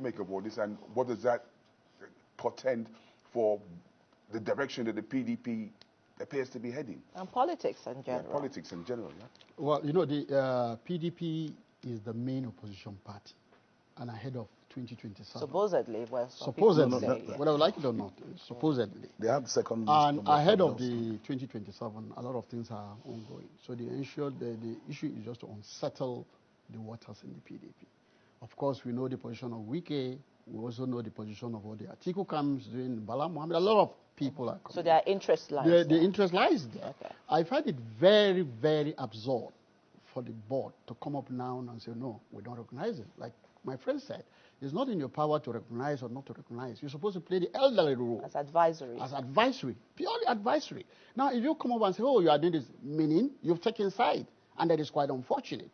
Make of all this, and what does that portend for the direction that the PDP appears to be heading? And politics in general. Yeah, politics in general, yeah. Well, you know, the PDP is the main opposition party and ahead of 2027. Supposedly, well, supposedly, say, whether I like it or not, supposedly. They have the second. And ahead of the 2027, a lot of things are ongoing. So the issue is just to unsettle the waters in the PDP. Of course, we know the position of Wike. We also know the position of what the Atiku comes doing, Bala Mohammed. A lot of people are coming. So their interest lies there. The interest lies there. Okay. I find it very, very absurd for the board to come up now and say, no, we don't recognize it. Like my friend said, it's not in your power to recognize or not to recognize. You're supposed to play the elderly role. As advisory. As advisory. Purely advisory. Now, if you come up and say, oh, you are doing this, meaning you've taken side. And that is quite unfortunate.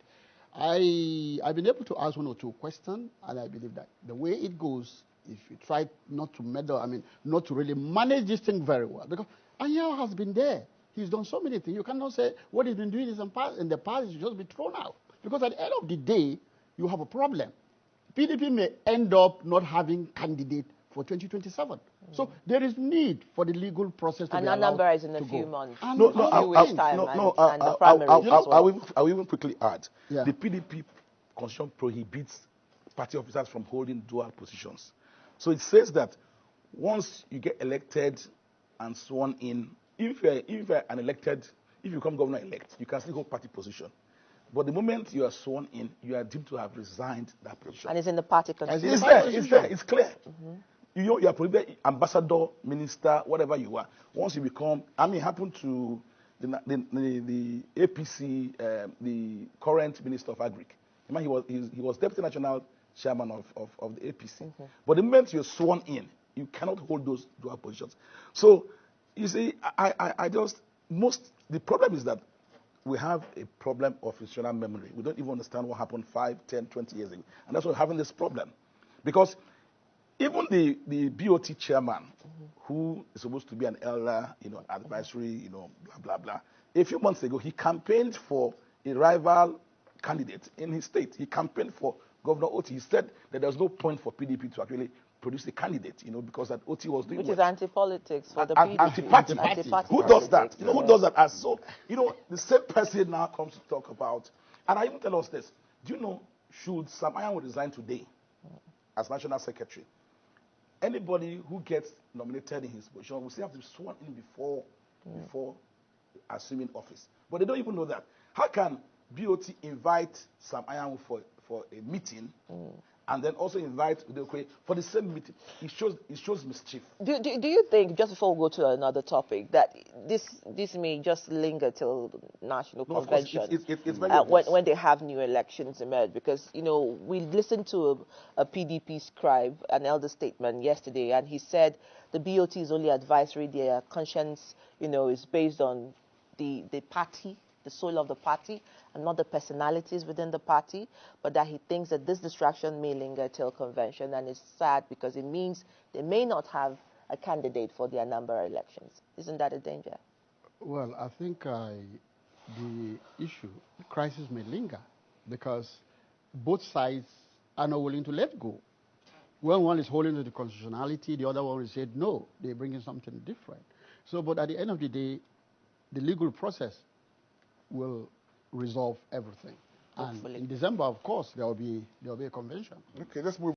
I've been able to ask one or two questions, and I believe that the way it goes, if you try not to meddle, not to really manage this thing very well, because Anyanwu has been there. He's done so many things. You cannot say what he's been doing in the past should just be thrown out. Because at the end of the day, you have a problem. PDP may end up not having candidate for 2027. So there is need for the legal process to be allowed to go. And Anambra is in a few months. And I will even quickly add, yeah. The PDP constitution prohibits party officers from holding dual positions. So it says that once you get elected and sworn in, if you're an elected, if you become governor-elect, you can still hold party position. But the moment you are sworn in, you are deemed to have resigned that position. And it's in the party constitution. It's there, it's clear. Mm-hmm. You are prohibited, ambassador, minister, whatever you are. Once you become, it happened to the APC, the current minister of Agric. He was deputy national chairman of the APC. Mm-hmm. But the moment you're sworn in, you cannot hold those dual positions. So, you see, the problem is that we have a problem of institutional memory. We don't even understand what happened 5, 10, 20 years ago. And that's why we're having this problem. Because even the BoT chairman, who is supposed to be an elder, advisory, blah, blah, blah. A few months ago, he campaigned for a rival candidate in his state. He campaigned for Governor Oti. He said that there was no point for PDP to actually produce a candidate, because that Oti was doing Which is anti-politics for the PDP. Anti-party. Who does that? Who does that? So, the same person now comes to talk about, and I even tell us this. Do you know, should Sam Anyanwu resign today as national secretary, anybody who gets nominated in his position will still have to be sworn in before assuming office. But they don't even know that. How can BoT invite Sam Anyanwu for a meeting and then also invite Udekwe for the same meeting? It shows mischief. Do you think, just before we go to another topic, that this may just linger till national convention it's very when they have new elections emerge? Because we listened to a PDP scribe, an elder statement yesterday, and he said the BoT is only advisory. Their conscience, is based on the party, the soul of the party, and not the personalities within the party, but that he thinks that this distraction may linger till convention, and it's sad because it means they may not have a candidate for the Anambra elections. Isn't that a danger? Well, I think the crisis may linger because both sides are not willing to let go. When one is holding to the constitutionality, the other one will say no, they're bringing something different. So, but at the end of the day, the legal process will resolve everything. Hopefully. And in December, of course, there will be a convention. Okay, let's move